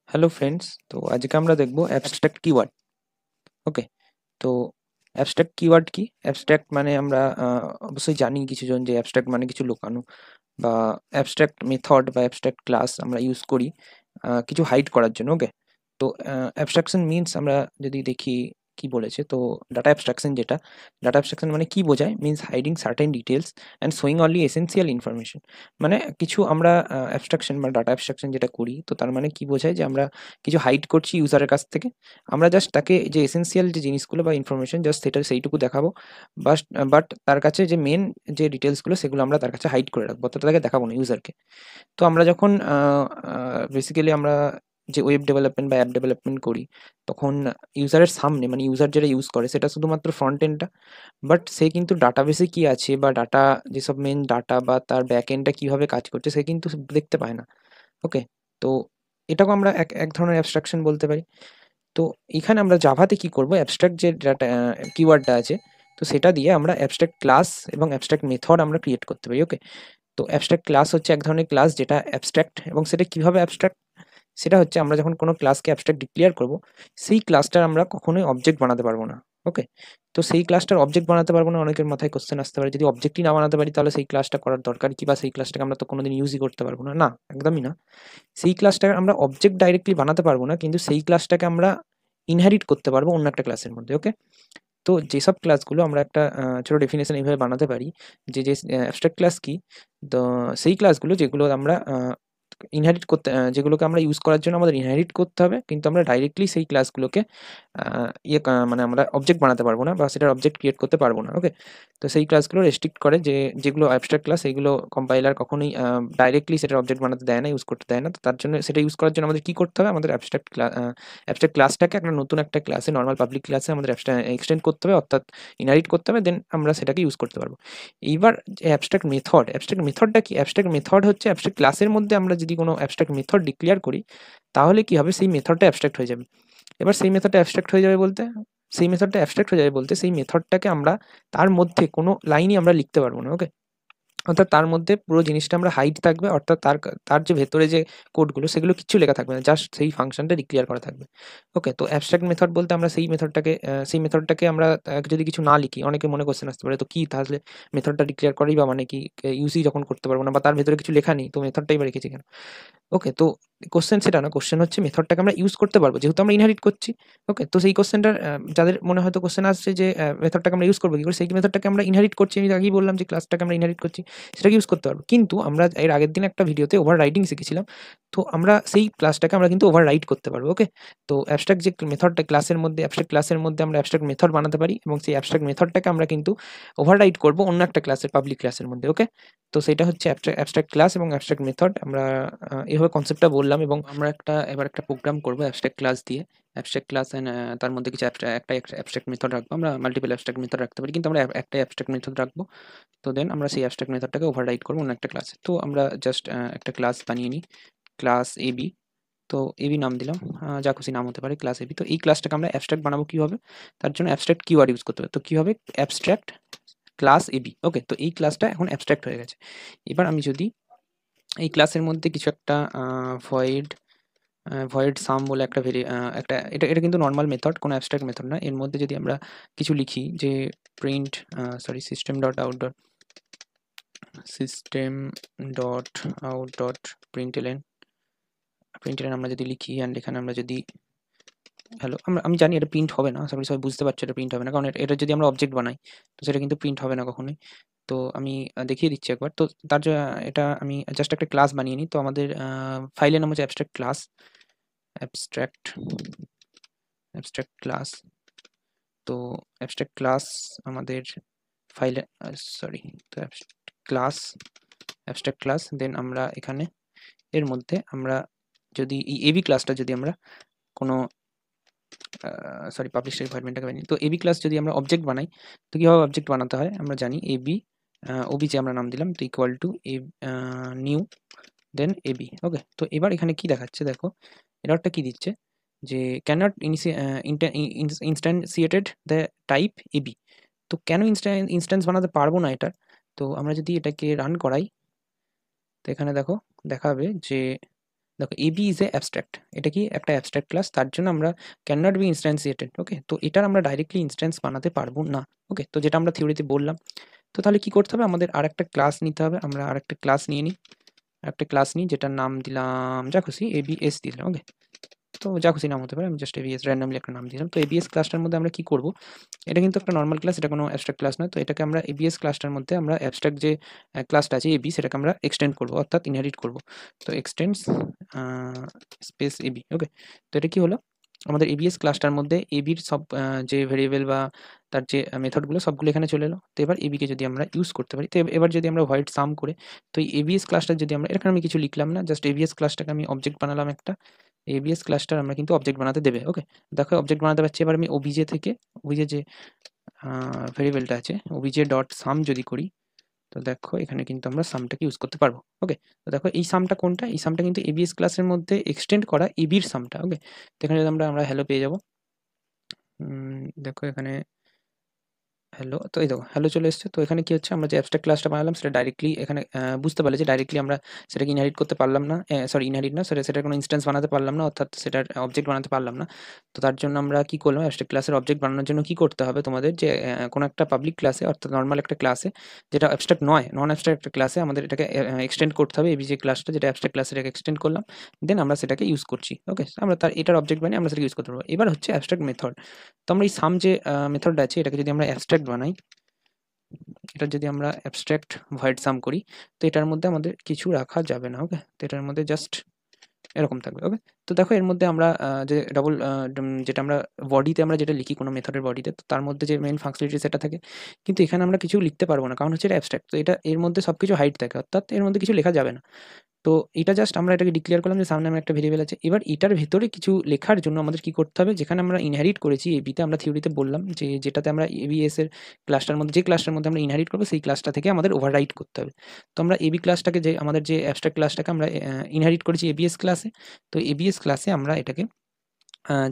Hello friends, তো আজকে আমরা দেখব অ্যাবস্ট্রাক্ট কিওয়ার্ড। ওকে, তো অ্যাবস্ট্রাক্ট কিওয়ার্ড কি? অ্যাবস্ট্রাক্ট মানে আমরা অবশ্যই জানি কিছুজন যে অ্যাবস্ট্রাক্ট মানে কিছু লুকানো, বা অ্যাবস্ট্রাক্ট মেথড বা অ্যাবস্ট্রাক্ট ক্লাস আমরা ইউজ করি কিছু হাইড করার জন্য। ওকে, তো অ্যাবস্ট্রাকশন মিনস আমরা যদি দেখি কি বলেছে, তো ডাটা অ্যাবস্ট্রাকশন যেটা, ডাটা অ্যাবস্ট্রাকশন মানে কি বোঝায়? Means hiding certain details and showing only essential information. মানে কিছু আমরা অ্যাবস্ট্রাকশন বা ডাটা অ্যাবস্ট্রাকশন যেটা করি, তো তার মানে কি বোঝায় যে আমরা কিছু হাইড করছি ইউজারের কাছ থেকে। আমরা জাস্ট তাকে যে এসেন্সিয়াল যে জিনিসগুলো বা ইনফরমেশন জাস্ট সেইটুকু দেখাবো, বাট বাট তার কাছে যে মেন যে ডিটেলসগুলো সেগুলো আমরা তার কাছে হাইড করে রাখবো, অর্থাৎ তাকে দেখাবো না ইউজারকে। তো আমরা যখন বেসিক্যালি আমরা যে ওয়েব ডেভেলপমেন্ট বা অ্যাপ ডেভেলপমেন্ট করি, তখন ইউজারের সামনে মানে ইউজার যেটা ইউজ করে সেটা শুধুমাত্র ফ্রন্ট এন্ডটা, বাট সে কিন্তু ডাটাবেসে কি আছে বা ডাটা যেসব মেন ডাটা বা তার ব্যাক এন্ডটা কীভাবে কাজ করছে সে কিন্তু দেখতে পায় না। ওকে, তো এটাকে আমরা এক এক ধরনের অ্যাবস্ট্রাকশন বলতে পারি। তো এখানে আমরা জাভাতে কি করব, অ্যাবস্ট্রাক্ট যে ডাটা কিওয়ার্ডটা আছে, তো সেটা দিয়ে আমরা অ্যাবস্ট্রাক্ট ক্লাস এবং অ্যাবস্ট্রাক্ট মেথড আমরা ক্রিয়েট করতে পারি। ওকে, তো অ্যাবস্ট্রাক্ট ক্লাস হচ্ছে এক ধরনের ক্লাস যেটা অ্যাবস্ট্রাক্ট, এবং সেটা কিভাবে অ্যাবস্ট্রাক্ট? সেটা হচ্ছে আমরা যখন কোনো ক্লাসকে অ্যাবস্ট্রাক্ট ডিক্লেয়ার করব, সেই ক্লাসটার আমরা কখনোই অবজেক্ট বানাতে পারবো না। ওকে, তো সেই ক্লাসটার অবজেক্ট বানাতে পারবো না, অনেকের মাথায় কোশ্চেন আসতে পারে যদি অবজেক্টই না বানাতে পারি তাহলে সেই ক্লাসটা করার দরকার কি, বা সেই ক্লাসটাকে আমরা তো কোনোদিন ইউজই করতে পারবো না। না, একদমই না। সেই ক্লাসটাকে আমরা অবজেক্ট ডাইরেক্টলি বানাতে পারবো না, কিন্তু সেই ক্লাসটাকে আমরা ইনহেরিট করতে পারবো অন্য একটা ক্লাসের মধ্যে। ওকে, তো যেসব ক্লাসগুলো আমরা একটা ছোট ডেফিনেশন এইভাবে বানাতে পারি যে অ্যাবস্ট্রাক্ট ক্লাস কি, তো সেই ক্লাসগুলো যেগুলো আমরা ইনহেরিট করতে যেগুলোকে আমরা ইউজ করার জন্য আমাদের ইনহেরিট করতে হবে, কিন্তু আমরা ডাইরেক্টলি সেই ক্লাসগুলোকে মানে আমরা অবজেক্ট বানাতে পারবো না বা সেটার অবজেক্ট ক্রিয়েট করতে পারবো না। ওকে, তো সেই ক্লাসগুলো রেস্ট্রিক্ট করে যে যেগুলো অ্যাবস্ট্রাক্ট ক্লাস সেইগুলো কম্পাইলার কখনোই ডাইরেক্টলি সেটার অবজেক্ট বানাতে দেয় না, ইউজ করতে দেয় না। তো তার জন্য সেটা ইউজ করার জন্য আমাদের কি করতে হবে, আমাদের অ্যাবস্ট্রাক্ট ক্লাসটাকে একটা নতুন একটা ক্লাসে, নর্মাল পাবলিক ক্লাসে আমাদের এক্সটেন্ড করতে হবে, অর্থাৎ ইনহেরিট করতে হবে, দেন আমরা সেটাকে ইউজ করতে পারবো। এইবার যে অ্যাবস্ট্রাক্ট মেথডটা কি? অ্যাবস্ট্রাক্ট মেথড হচ্ছে অ্যাবস্ট্রাক্ট ক্লাসের মধ্যে আমরা যদি কোনো অ্যাবস্ট্রাক্ট মেথড ডিক্লেয়ার করি, তাহলে কি হবে, সেই মেথডটা অ্যাবস্ট্রাক্ট হয়ে যাবে। এবার সেই মেথডটা অ্যাবস্ট্রাক্ট হয়ে যাবে বলতে, সেই মেথডটাকে আমরা তার মধ্যে কোনো লাইনই আমরা লিখতে পারবো না। ওকে, অর্থাৎ তার মধ্যে পুরো জিনিসটা আমরা হাইড থাকবে, অর্থাৎ তার যে ভেতরে যে কোডগুলো সেগুলো কিচ্ছু লেখা থাকবে না, জাস্ট সেই ফাংশনটা ডিক্লেয়ার করা থাকবে। ওকে, তো অ্যাবস্ট্রাক্ট মেথড বলতে আমরা সেই মেথডটাকে আমরা যদি কিছু না লিখি, অনেকে মনে কোশ্চেন আসতে পারে তো কি তাহলে মেথডটা ডিক্লেয়ার করেই বা মানে কি, ইউজই যখন করতে পারবো না বা তার ভেতরে কিছু লেখা নেই তো মেথডটাই বা রেখেছি কেন? ওকে, তো কোশ্চেন সেটা না, কোশ্চেন হচ্ছে মেথডটাকে আমরা ইউজ করতে পারবো যেহেতু আমরা ইনহেরিট করছি। ওকে, তো সেই কোশ্চেনটার যাদের মনে হয়তো কোশ্চেন আসছে যে মেথডটাকে আমরা ইউজ করবো কি করে, সেই মেথডটাকে আমরা ইনহেরিট করছি, আমি আগেই বললাম যে ক্লাসটাকে আমরা ইনহেরিট করছি, সেটাকে ইউজ করতে পারবো। কিন্তু আমরা এর আগের দিন একটা ভিডিওতে ওভার রাইটিং শিখেছিলাম, তো আমরা সেই ক্লাসটাকে আমরা কিন্তু ওভার রাইট করতে পারবো। ওকে, তো অ্যাবস্ট্রাক্ট যে মেথডটা ক্লাসের মধ্যে, অ্যাবস্ট্রাক্ট ক্লাসের মধ্যে আমরা অ্যাবস্ট্রাক্ট মেথড বানাতে পারি, এবং সেই অ্যাবস্ট্রাক্ট মেথডটাকে আমরা কিন্তু ওভার রাইট করবো অন্য একটা ক্লাসের, পাবলিক ক্লাসের মধ্যে। ওকে, তো সেটা হচ্ছে অ্যাবস্ট্রাক্ট ক্লাস এবং অ্যাবস্ট্রাক্ট মেথড। আমরা এভাবে কনসেপ্টটা বললাম, এবং আমরা এবার একটা প্রোগ্রাম করবো অ্যাবস্ট্রাক্ট ক্লাস দিয়ে। অ্যাবস্ট্রাক্ট ক্লাস অ্যান্ড তার মধ্যে কিছু একটা অ্যাবস্ট্রাক্ট মেথড রাখবো। আমরা মাল্টিপল অ্যাবস্ট্রাক্ট মেথড রাখতে পারি, কিন্তু আমরা একটাই অ্যাবস্ট্রাক্ট মেথড রাখবো। তো দেন আমরা সেই অ্যাবস্ট্রাক্ট মেথডটাকে ওভাররাইড করবো অন্য একটা ক্লাসে। তো আমরা জাস্ট একটা ক্লাস বানিয়ে নিই, ক্লাস এবি। তো এবি নাম দিলাম, যা খুশি নাম হতে পারে, ক্লাস এবি। তো এই ক্লাসটাকে আমরা অ্যাবস্ট্রাক্ট বানাবো কীভাবে? তার জন্য অ্যাবস্ট্রাক্ট কিওয়ার্ড ইউজ করতে হবে। তো কী হবে? Abstract class AB. ওকে, তো এই ক্লাসটা এখন অ্যাবস্ট্রাক্ট হয়ে গেছে। এবার আমি যদি এই ক্লাসের মধ্যে কিছু একটা ভয়েড সাম বলে একটা এটা কিন্তু নর্মাল মেথড, কোনো অ্যাবস্ট্রাক্ট মেথড না। এর মধ্যে যদি আমরা কিছু লিখি যে print system dot out dot প্রিন্টএলএন আমরা যদি লিখি, অ্যান্ড এখানে আমরা যদি হ্যালো, আমি জানি এটা প্রিন্ট হবে না, আশা করি সবাই বুঝতে পারছো এটা প্রিন্ট হবে না, কারণ এটা যদি আমরা অবজেক্ট বানাই তো সেটা কিন্তু প্রিন্ট হবে না কখনোই। তো আমি দেখিয়ে দিচ্ছি একবার। তো তার এটা আমি জাস্ট একটা ক্লাস বানিয়ে নিই। তো আমাদের ফাইলের নাম হচ্ছে অ্যাবস্ট্রাক্ট ক্লাস, অ্যাবস্ট্রাক্ট ক্লাস। তো অ্যাবস্ট্রাক্ট ক্লাস আমাদের ফাইলে, সরি, তো অ্যাবস্ট্রাক্ট ক্লাস, দেন আমরা এখানে এর মধ্যে আমরা যদি এই এবি ক্লাসটা যদি আমরা কোনো পাবলিশ রিকোয়ারমেন্টটাকে বানিয়ে, তো এবি ক্লাস যদি আমরা অবজেক্ট বানাই, তো কীভাবে অবজেক্ট বানাতে হয় আমরা জানি। এবি ওবিজে আমরা নাম দিলাম, তো equal to new, then AB. Okay, তো এবার এখানে কি দেখাচ্ছে দেখো, এররটা কি দিচ্ছে যে ক্যানট ইনস্ট্যান্সিয়েটেড দ্য টাইপ এবি। তো কেন ইনস্ট্যান্স বানাতে পারবো না এটার? তো আমরা যদি এটাকে রান করাই, তো এখানে দেখো দেখাবে যে দেখো এবি ইজ এ অ্যাবস্ট্রাক্ট, এটা কি একটা অ্যাবস্ট্রাক্ট ক্লাস, তার জন্য আমরা ক্যান নট বি ইনস্ট্যান্সিয়েটেড। ওকে, তো এটার আমরা ডাইরেক্টলি ইনস্ট্যান্স বানাতে পারবো না। ওকে, তো যেটা আমরা থিওরিতে বললাম। তো তাহলে কি করতে হবে, আমাদের আরেকটা ক্লাস নিতে হবে। আমরা আরেকটা ক্লাস নিয়ে নিই, একটা ক্লাস নিই যেটার নাম দিলাম যা খুশি এবিএস দিলাম। ওকে, তো যা খুশি নাম হতে পারে, আমি জাস্ট এবিএস র্যান্ডমলি একটা নাম দিলাম। তো এবিএস ক্লাসটার মধ্যে আমরা কি করব, এটা কিন্তু একটা নর্মাল ক্লাস, এটা কোনো অ্যাবস্ট্রাক্ট ক্লাস নয়। তো এটাকে আমরা এবিএস ক্লাসটার মধ্যে আমরা অ্যাবস্ট্রাক্ট যে ক্লাসটা আছে এবি, সেটাকে আমরা এক্সটেন্ড করব, অর্থাৎ ইনহেরিট করব। তো এক্সটেন্ডস স্পেস এবি। ওকে, তো এটা কি হলো, আমাদের এবিএস ক্লাসটার মধ্যে এবির সব যে ভেরিয়েবল বা তার যে মেথডগুলো সবগুলো এখানে চলে এলো। তো এবার এবিকে যদি আমরা ইউজ করতে পারি, তো এবার যদি আমরা হোয়াইট সাম করে, তো এই এবিএস ক্লাসটা যদি আমরা, এখানে আমি কিছু লিখলাম না, জাস্ট এবিএস ক্লাসটাকে আমি অবজেক্ট বানালাম একটা। এবিএস ক্লাসটার আমরা কিন্তু অবজেক্ট বানাতে দেবে। ওকে, দেখো অবজেক্ট বানাতে পারছি। এবার আমি ওবিজে থেকে, ওবিজে যে ভেরিয়েবলটা আছে ওবিজে ডট সাম যদি করি, তো দেখো এখানে কিন্তু আমরা সামটাকে ইউজ করতে পারবো। ওকে, তো দেখো এই সামটা কোনটা, এই সামটা কিন্তু এবিএস ক্লাসের মধ্যে এক্সটেন্ড করা এবির সামটা। ওকে, তো এখানে যদি আমরা হ্যালো পেয়ে যাবো। দেখো এখানে হ্যালো, তো এই দেখো হ্যালো চলে এসছে। তো এখানে কি হচ্ছে, আমরা যে অ্যাবস্ট্রাক্ট ক্লাসটা বানালাম সেটা ডাইরেক্টলি এখানে বুঝতে পারলে যে ডাইরেক্টলি আমরা সেটাকে ইনহেরিট করতে পারলাম না, সরি ইনহেরিট না, সেটার কোনো ইনস্ট্যান্স বানাতে পারলাম না, অর্থাৎ সেটার অবজেক্ট বানাতে পারলাম না। তো তার জন্য আমরা কি করলাম, অ্যাবস্ট্রাক্ট ক্লাসের অবজেক্ট বানানোর জন্য কি করতে হবে তোমাদের, যে কোনো একটা পাবলিক ক্লাসে, অর্থাৎ নর্মাল একটা ক্লাসে, যেটা অ্যাবস্ট্রাক্ট নয়, নন অ্যাবস্ট্রাক্ট একটা ক্লাসে আমাদের এটাকে এক্সটেন্ড করতে হবে। এই যে ক্লাসটা যেটা অ্যাবস্ট্রাক্ট ক্লাসে এটাকে এক্সটেন্ড করলাম, দেন আমরা সেটাকে ইউজ করছি। ওকে, আমরা তার এটার অবজেক্ট বানিয়ে আমরা সেটাকে ইউজ করতে পারবো। এবার হচ্ছে অ্যাবস্ট্রাক্ট মেথড। তো আমরা এই সাম যে মেথডটা আছে এটাকে যদি আমরা অ্যাবস্ট্রাক্ট বানাই, এটা যদি আমরা অ্যাবস্ট্রাক্ট ভয়েড সাম করি, তো এটার মধ্যে আমাদের কিছু রাখা যাবে না। ওকে, তো এটার মধ্যে জাস্ট এরকম থাকবে। ওকে, তো দেখো এর মধ্যে আমরা যে ডবল যেটা আমরা বডিতে আমরা যেটা লিখি কোনো মেথডের বডিতে, তো তার মধ্যে যে মেইন ফাংশনালিটি সেটা থাকে, কিন্তু এখানে আমরা কিছু লিখতে পারবো না, কারণ হচ্ছে এটা অ্যাবস্ট্রাক্ট। তো এটা এর মধ্যে সবকিছু হাইড থাকে, অর্থাৎ এর মধ্যে কিছু লেখা যাবে না। তো এটা জাস্ট আমরা এটাকে ডিক্লেয়ার করলাম যে সামনে আমার একটা ভেরিয়েবল আছে। এবার এটার ভেতরে কিছু লেখার জন্য আমাদের কি করতে হবে, যেখানে আমরা ইনহেরিট করেছি এবিতে, আমরা থিওরিতে বললাম যে যেটাতে আমরা এবিএস এর ক্লাসটার মধ্যে, যে ক্লাসটার মধ্যে আমরা ইনহেরিট করবো সেই ক্লাসটা থেকে আমাদের ওভাররাইট করতে হবে। তো আমরা এবি ক্লাসটাকে, যে আমাদের যে অ্যাবস্ট্রাক্ট ক্লাসটাকে আমরা ইনহেরিট করেছি এবিএস ক্লাসে, তো এবিএস ক্লাসে আমরা এটাকে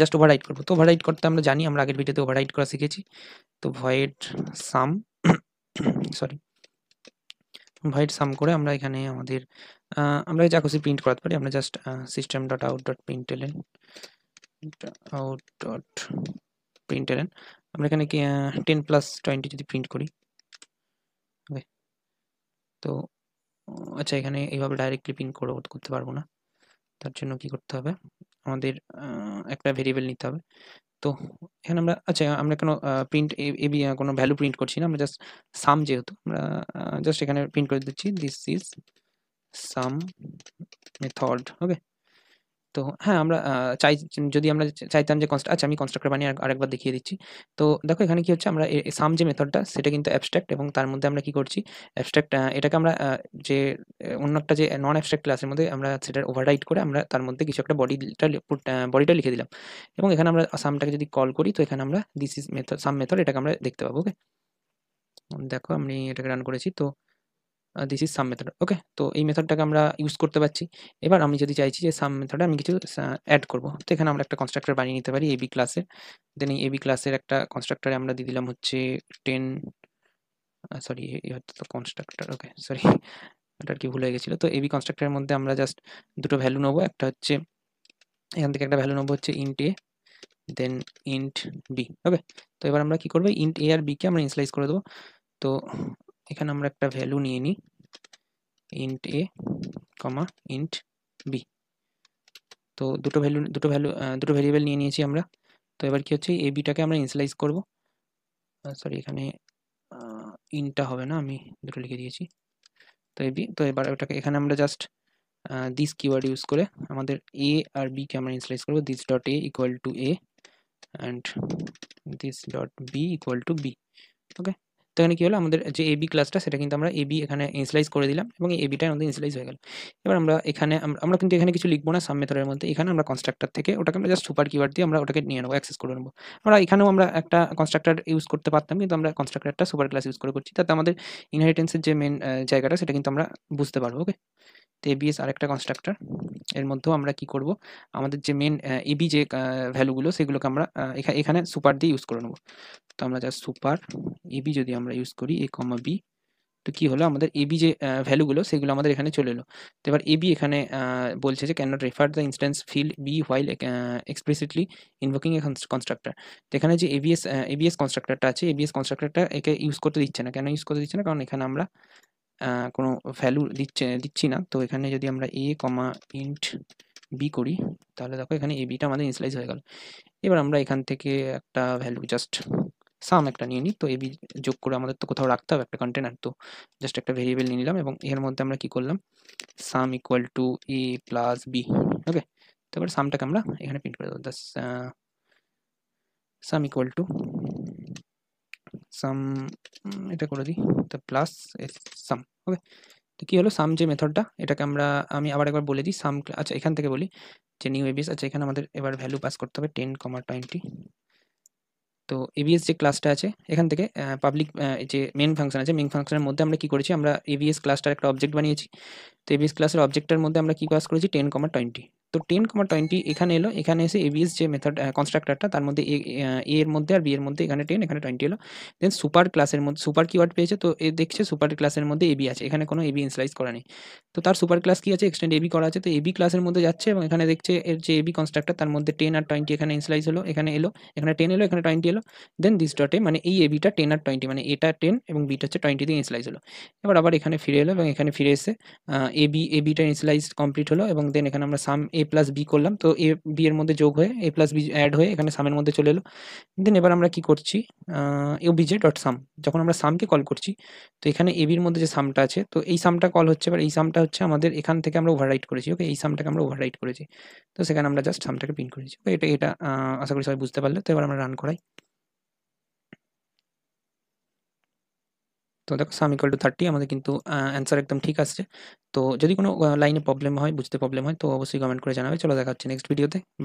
জাস্ট ওভাররাইট করবো। তো ওভাররাইট করতে আমরা জানি, আমরা আগের ভিডিওতে ওভাররাইট করা শিখেছি। তো ভয়েড সাম সরি ভয়েড সাম করে আমরা এখানে আমাদের আমরা যা খুশি প্রিন্ট করাতে পারি। আমরা just system dot out dot প্রিন্টএলএন out dot প্রিন্টএলএন আমরা এখানে কি 10+20 যদি প্রিন্ট করি। ওকে, তো আচ্ছা এখানে এইভাবে ডাইরেক্টলি প্রিন্ট করতে পারবো না, তার জন্য কি করতে হবে, আমাদের একটা ভেরিয়েবল নিতে হবে। তো এখানে আমরা, আচ্ছা আমরা কোনো প্রিন্ট এবি কোনো ভ্যালু প্রিন্ট করছি না, আমরা জাস্ট সাম, যেহেতু আমরা জাস্ট এখানে প্রিন্ট করে দিচ্ছি দিস ইজ সাম মেথড। ওকে, তো হ্যাঁ, আমরা যদি আমরা চাইতাম যে আচ্ছা আমি কনস্ট্রাক্টর বানিয়ে আরেকবার দেখিয়ে দিচ্ছি। তো দেখো এখানে কি হচ্ছে, আমরা সাম যে মেথডটা সেটা কিন্তু অ্যাবস্ট্রাক্ট, এবং তার মধ্যে আমরা কি করছি, অ্যাবস্ট্রাক্ট এটাকে আমরা যে অন্য একটা যে নন অ্যাবস্ট্রাক্ট ক্লাসের মধ্যে আমরা সেটা ওভাররাইট করে আমরা তার মধ্যে কিছু একটা বডিটা লিখে দিলাম, এবং এখানে আমরা সামটাকে যদি কল করি, তো এখানে আমরা this is method some method এটাকে আমরা দেখতে পাবো। ওকে, দেখো আমি এটাকে রান করেছি, তো দিস ইজ সাম মেথড। ওকে, তো এই মেথডটাকে আমরা ইউজ করতে পারছি। এবার আমি যদি চাইছি যে সাম মেথডে আমি কিছু অ্যাড করব, তো এখানে আমরা একটা কনস্ট্রাক্টর বানিয়ে নিতে পারি এবি ক্লাসের। দেন এই এবি ক্লাসের একটা কনস্ট্রাক্টরে আমরা দিয়ে দিলাম হচ্ছে 10, সরি হয়তো তো কনস্ট্রাক্টর, ওকে সরি এটা আর কি ভুল হয়ে গেছিলো। তো এবি কনস্ট্রাক্টরের মধ্যে আমরা জাস্ট দুটো ভ্যালু নেবো, একটা হচ্ছে এখান থেকে একটা ভ্যালু নেবো হচ্ছে ইন্ট এ, দেন ইন্ট বি। ওকে, তো এবার আমরা কি করবো, ইন্ট এ আর বি কে আমরা ইনিশিয়ালাইজ করে দেবো। তো এখানে আমরা একটা ভ্যালু নিয়ে নিই ইন্ট এ কমা ইন্ট বি। তো দুটো ভ্যারিয়েবল নিয়ে নিয়েছি আমরা। তো এবার কি হচ্ছে, এই বিটাকে আমরা ইনিশিয়ালাইজ করব, সরি এখানে ইনটা হবে না, আমি দুটো লিখে দিয়েছি। তো এই বি, তো এবার ওটাকে এখানে আমরা জাস্ট দিস কিওয়ার্ড ইউজ করে আমাদের এ আর বি কে আমরা ইনিশিয়ালাইজ করব, this dot a equal to a and this dot b equal to b. Okay, তো এখানে কি হলো, আমাদের যে এবি ক্লাসটা সেটা কিন্তু আমরা এবি এখানে ইনিশিয়ালাইজ করে দিলাম, এবং এই এবিটা আমাদের ইনিশিয়ালাইজ হয়ে গেল। এবার আমরা এখানে আমরা কিন্তু এখানে কিছু লিখবো না সাম মেথডের মধ্যে, এখানে আমরা কনস্ট্রাক্টর থেকে ওটাকে আমরা জাস্ট সুপার কিওয়ার্ড দিয়ে আমরা ওটাকে নিয়ে নেবো, অ্যাক্সেস করে নেবো। আমরা এখানেও আমরা একটা কনস্ট্রাক্টর ইউজ করতে পারতাম, কিন্তু আমরা কনস্ট্রাক্টরটা সুপার ক্লাস ইউজ করে করছি, তাতে আমাদের ইনহেরিটেন্সের যে মেন জায়গাটা সেটা কিন্তু আমরা বুঝতে পারবো। ওকে, তো এবিএস আরেকটা কনস্ট্রাক্টর, এর মধ্যেও আমরা কি করব, আমাদের যে মেন এবি যে ভ্যালুগুলো সেগুলোকে আমরা এখানে সুপার দিয়ে ইউজ করে নেবো। তো আমরা জাস্ট সুপার এবি যদি আমরা ইউজ করি এ কমা বি, তো কি হলো আমাদের এবি যে ভ্যালুগুলো সেগুলো আমাদের এখানে চলে এলো। তো এবার এবি এখানে বলছে যে can not refer the instance field b while explicitly invoking a constructor. তো এখানে যে এবিএস কনস্ট্রাক্টরটা আছে, এবিএস কনস্ট্রাক্টরটা একে ইউজ করতে দিচ্ছে না। কেন ইউজ করতে দিচ্ছে না? কারণ এখানে আমরা কোনো ভ্যালু দিচ্ছি না। তো এখানে যদি আমরা a, ইন্ট বি করি, তাহলে দেখো এখানে এবিটা আমাদের ইনিশিয়ালাইজ হয়ে গেল। এবার আমরা এখান থেকে একটা ভ্যালু জাস্ট সাম একটা নিয়ে নিই। তো এবি যোগ করে আমাদের তো কোথাও রাখতে হবে একটা কন্টেনার। তো জাস্ট একটা ভেরিয়েবল নিয়ে নিলাম এবং এর মধ্যে আমরা কি করলাম, sum equal to a plus b. Okay, তো এবার সামটাকে আমরা এখানে প্রিন্ট করে দেবো। সাম ইকুয়াল টু সাম, এটা করে দিই, তো প্লাস সাম। ওকে, তো কি হলো, সাম যে মেথডটা এটাকে আমি আবার একবার বলে দিই। সাম, আচ্ছা এখান থেকে বলি যে নিউ এবিএস, আচ্ছা এখানে আমাদের এবার ভ্যালু পাস করতে হবে 10, 20। তো এবিএস যে ক্লাসটা আছে এখান থেকে পাবলিক যে মেন ফাংশন আছে, মেন ফাংশনের মধ্যে আমরা কি করেছি, আমরা এবিএস ক্লাসটার একটা অবজেক্ট বানিয়েছি। তো এবিএস ক্লাসের অবজেক্টের মধ্যে আমরা কি পাস করেছি 10, 20। তো 10, 20 এখানে এলো, এখানে এসে এবিএস যে মেথড কনস্ট্রাক্টরটা তার মধ্যে এ এর মধ্যে আর বি এর মধ্যে এখানে 10 এখানে 20 এলো। দেন সুপার ক্লাসের মধ্যে সুপার কিওয়ার্ড পেয়েছে, তো এ দেখছে সুপার ক্লাসের মধ্যে এবি আছে, এখানে কোনো এবি ইনিশিয়ালাইজ করা নেই। তো তার সুপার ক্লাস কি আছে, এক্সটেন্ড এবি করা আছে। তো এবি ক্লাসের মধ্যে যাচ্ছে এবং এখানে দেখছে এর যে এবি কনস্ট্রাক্টর তার মধ্যে 10 আর 20 এখানে ইনিশিয়ালাইজ হলো, এখানে এলো, এখানে 10 এলো, এখানে 20 এলো। দেন দিস ডটে মানে এই এবিটা 10 আর 20 মানে এটা 10 এবং বিটা হচ্ছে 20 দিয়ে ইনিশিয়ালাইজ হলো। এবার আবার এখানে ফিরে এলো এবং এখানে ফিরে এসে এবিটা ইনিশিয়ালাইজ কমপ্লিট হলো এবং দেন এখানে আমরা সাম এ প্লাস বি করলাম। তো এ বি এর মধ্যে যোগ হয়ে এ প্লাস বি অ্যাড হয়ে এখানে সামের মধ্যে চলে এলো। দেন এবার আমরা কি করছি, ওবিজে ডট সাম, যখন আমরা সামকে কল করছি তো এখানে এবির মধ্যে যে সামটা আছে তো এই সামটা কল হচ্ছে। এবার এই সামটা হচ্ছে আমাদের এখান থেকে আমরা ওভাররাইট করেছি। ওকে, এই সামটাকে আমরা ওভাররাইট করেছি। তো সেখানে আমরা জাস্ট সামটাকে প্রিন্ট করেছি। ওকে, এটা আশা করি সবাই বুঝতে পারলে। তো এবার আমরা রান করাই। তো দেখো সাম ইকুয়াল টু 30 আমাদের কিন্তু অ্যান্সার একদম ঠিক আসছে। তো যদি কোনো লাইনে প্রবলেম হয়, বুঝতে প্রবলেম হয়, তো অবশ্যই কমেন্ট করে জানাবে। চলো দেখা হচ্ছে নেক্সট ভিডিওতে। বাই।